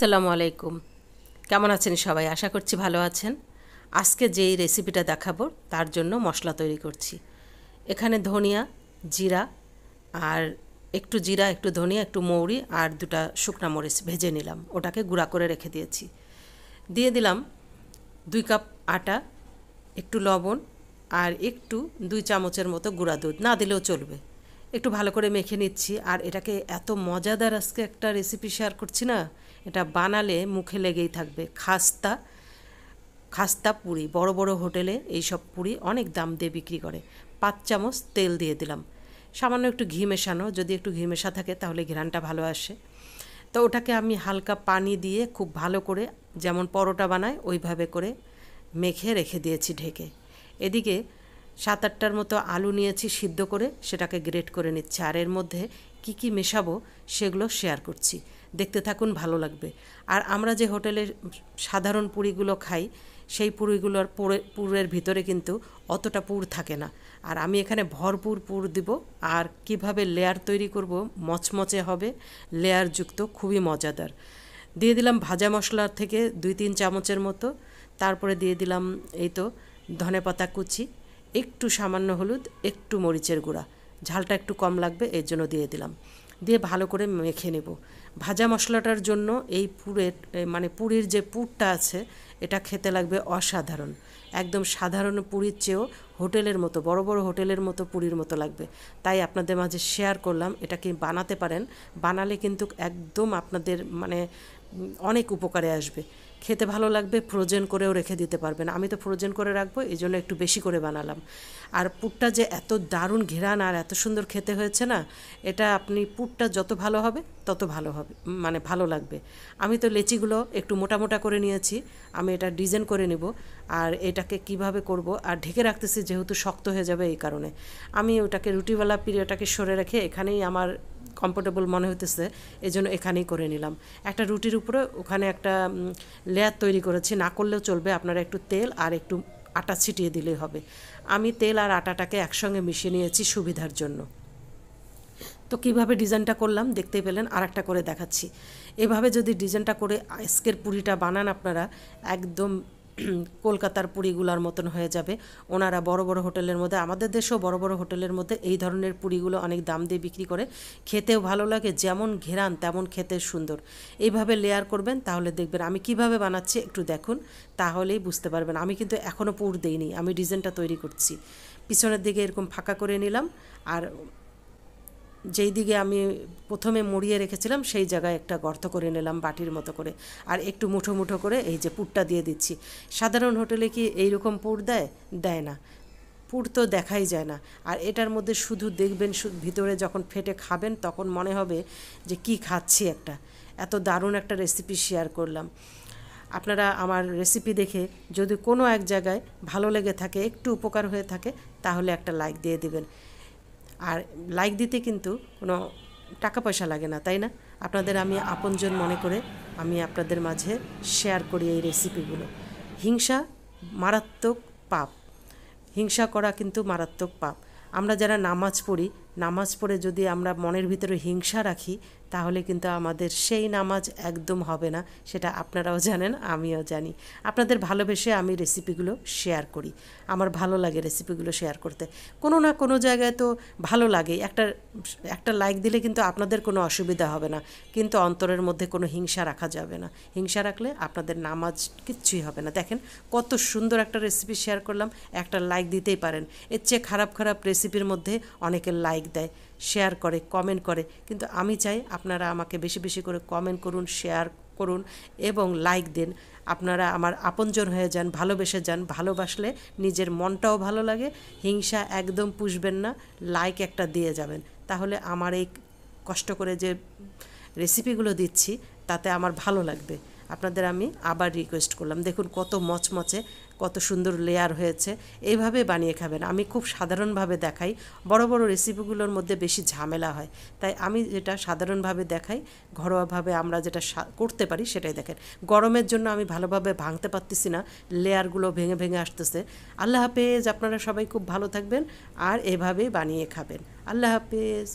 আসসালামু আলাইকুম। কেমন আছেন সবাই? আশা করছি ভালো আছেন। আজকে যেই রেসিপিটা দেখাবো তার জন্য মশলা তৈরি করছি। এখানে ধনিয়া, জিরা আর একটু জিরা, একটু ধনিয়া, একটু মৌরি আর দুটা শুকনা মরিচ ভেজে নিলাম। ওটাকে গুঁড়া করে রেখে দিয়েছি। দিয়ে দিলাম 2 কাপ আটা, একটু লবণ আর একটু 2 চামচের মতো গুঁড়া দুধ, না দিলেও চলবে। একটু ভালো করে মেখে নিচ্ছি। আর এটাকে এত মজাদার আজকে একটা রেসিপি শেয়ার করছি না, এটা বানালে মুখে লেগেই থাকবে। খাস্তা খাস্তা পুরি, বড় বড় হোটেলে এই সব পুরি অনেক দাম দিয়ে বিক্রি করে। 5 চামচ তেল দিয়ে দিলাম, সামান্য একটু ঘি মেশানো, যদি একটু ঘি মেশা থাকে তাহলে ঘ্রাণটা ভালো আসে। তো ওটাকে আমি হালকা পানি দিয়ে খুব ভালো করে, যেমন পরোটা বানায় ওইভাবে করে মেখে রেখে দিয়েছি ঢেকে। এদিকে 7-8টার মতো আলু নিয়েছি সিদ্ধ করে, সেটাকে গ্রেট করে নিচ্ছি। আর এর মধ্যে কি কি মেশাবো সেগুলো শেয়ার করছি, দেখতে থাকুন, ভালো লাগবে। আর আমরা যে হোটেলের সাধারণ পুরিগুলো খাই, সেই পুরিগুলোর পুরের ভিতরে কিন্তু অতটা পুর থাকে না। আর আমি এখানে ভরপুর পুর দিব। আর কিভাবে লেয়ার তৈরি করব, মচমচে হবে, লেয়ারযুক্ত, খুবই মজাদার। দিয়ে দিলাম ভাজা মশলা থেকে 2-3 চামচের মতো। তারপরে দিয়ে দিলাম এই তো ধনেপাতা কুচি, একটু সামান্য হলুদ, একটু মরিচের গুঁড়া, ঝালটা একটু কম লাগবে এর জন্য দিয়ে দিলাম। দিয়ে ভালো করে মেখে নেব। ভাজা মশলাটার জন্য এই মানে পুরীর যে পুরটা আছে, এটা খেতে লাগবে অসাধারণ। একদম সাধারণ পুরীর চেয়েও হোটেলের মতো, বড় বড় হোটেলের মতো পুরীর মতো লাগবে। তাই আপনাদের মাঝে শেয়ার করলাম, এটা কি বানাতে পারেন। বানালে কিন্তু একদম আপনাদের মানে অনেক উপকারে আসবে, খেতে ভালো লাগবে। ফ্রোজেন করেও রেখে দিতে পারবেন। আমি তো ফ্রোজেন করে রাখবো, এই জন্য একটু বেশি করে বানালাম। আর পুরটা যে এত দারুণ ঘেরান আর এত সুন্দর খেতে হয়েছে না, এটা আপনি পুরটা যত ভালো হবে তত ভালো হবে, মানে ভালো লাগবে। আমি তো লেচিগুলো একটু মোটা মোটা করে নিয়েছি, আমি এটা ডিজাইন করে নিব। আর এটাকে কিভাবে করব, আর ঢেকে রাখতেছি যেহেতু শক্ত হয়ে যাবে, এই কারণে আমি ওটাকে রুটিওয়ালা পিরিয়ডটাকে সরে রেখে এখানেই আমার কমফোর্টেবল মনে হতেছে, এই জন্য এখানেই করে নিলাম। একটা রুটির উপরে ওখানে একটা লেয়ার তৈরি করেছি, না করলেও চলবে, আপনারা একটু তেল আর একটু আটা ছিটিয়ে দিলেই হবে। আমি তেল আর আটাটাকে একসঙ্গে মিশিয়ে নিয়েছি সুবিধার জন্য। তো কীভাবে ডিজাইনটা করলাম দেখতেই পেলেন, আর একটা করে দেখাচ্ছি। এভাবে যদি ডিজাইনটা করে আজকের পুরিটা বানান আপনারা, একদম কলকাতার পুরিগুলোর মতন হয়ে যাবে। ওনারা বড় বড় হোটেলের মধ্যে, আমাদের দেশেও বড় বড় হোটেলের মধ্যে এই ধরনের পুরিগুলো অনেক দাম দিয়ে বিক্রি করে। খেতেও ভালো লাগে, যেমন ঘেরান তেমন খেতে সুন্দর। এইভাবে লেয়ার করবেন, তাহলে দেখবেন আমি কিভাবে বানাচ্ছি একটু দেখুন, তাহলেই বুঝতে পারবেন। আমি কিন্তু এখনও পুর দেইনি, আমি ডিজাইনটা তৈরি করছি। পিছনের দিকে এরকম ফাঁকা করে নিলাম, আর যেই দিকে আমি প্রথমে মুড়িয়ে রেখেছিলাম সেই জায়গায় একটা গর্ত করে নিলাম বাটির মতো করে। আর একটু মুঠো মুঠো করে এই যে পুরটা দিয়ে দিচ্ছি। সাধারণ হোটেলে কি এইরকম পুর দেয়? দেয় না, পুর তো দেখাই যায় না। আর এটার মধ্যে শুধু দেখবেন, ভিতরে যখন ফেটে খাবেন তখন মনে হবে যে কি খাচ্ছি একটা। এত দারুণ একটা রেসিপি শেয়ার করলাম। আপনারা আমার রেসিপি দেখে যদি কোনো এক জায়গায় ভালো লেগে থাকে, একটু উপকার হয়ে থাকে, তাহলে একটা লাইক দিয়ে দিবেন। আর লাইক দিতে কিন্তু কোনো টাকা পয়সা লাগে না, তাই না? আপনাদের আমি আপনজন মনে করে আমি আপনাদের মাঝে শেয়ার করি এই রেসিপিগুলো। হিংসা মারাত্মক পাপ, হিংসা করা কিন্তু মারাত্মক পাপ। আমরা যারা নামাজ পড়ি, নামাজ পড়ে যদি আমরা মনের ভিতরে হিংসা রাখি, তাহলে কিন্তু আমাদের সেই নামাজ একদম হবে না। সেটা আপনারাও জানেন, আমিও জানি। আপনাদের ভালোবেসে আমি রেসিপিগুলো শেয়ার করি, আমার ভালো লাগে রেসিপিগুলো শেয়ার করতে। কোনো না কোনো জায়গায় তো ভালো লাগে। একটা একটা লাইক দিলে কিন্তু আপনাদের কোনো অসুবিধা হবে না, কিন্তু অন্তরের মধ্যে কোনো হিংসা রাখা যাবে না। হিংসা রাখলে আপনাদের নামাজ কিচ্ছুই হবে না। দেখেন কত সুন্দর একটা রেসিপি শেয়ার করলাম, একটা লাইক দিতেই পারেন। এর চেয়ে খারাপ খারাপ রেসিপির মধ্যে অনেকে লাইক দেয়, শেয়ার করে, কমেন্ট করে, কিন্তু আমি চাই আপনারা আমাকে বেশি বেশি করে কমেন্ট করুন, শেয়ার করুন এবং লাইক দিন। আপনারা আমার আপনজন হয়ে যান, ভালোবেসে যান। ভালোবাসলে নিজের মনটাও ভালো লাগে। হিংসা একদম পুষবেন না, লাইক একটা দিয়ে যাবেন, তাহলে আমার এই কষ্ট করে যে রেসিপিগুলো দিচ্ছি তাতে আমার ভালো লাগবে। আপনাদের আমি আবার রিকোয়েস্ট করলাম, দেখুন কত মচমচে, কত সুন্দর লেয়ার হয়েছে। এইভাবে বানিয়ে খাবেন। আমি খুব সাধারণভাবে দেখাই, বড় বড় রেসিপিগুলোর মধ্যে বেশি ঝামেলা হয়, তাই আমি যেটা সাধারণভাবে দেখাই, ঘরোয়াভাবে আমরা যেটা করতে পারি সেটাই দেখেন। গরমের জন্য আমি ভালোভাবে ভাঙতে পারতেছি না, লেয়ারগুলো ভেঙে ভেঙে আসতেছে। আল্লাহ হাফেজ, আপনারা সবাই খুব ভালো থাকবেন আর এভাবেই বানিয়ে খাবেন। আল্লাহ হাফেজ।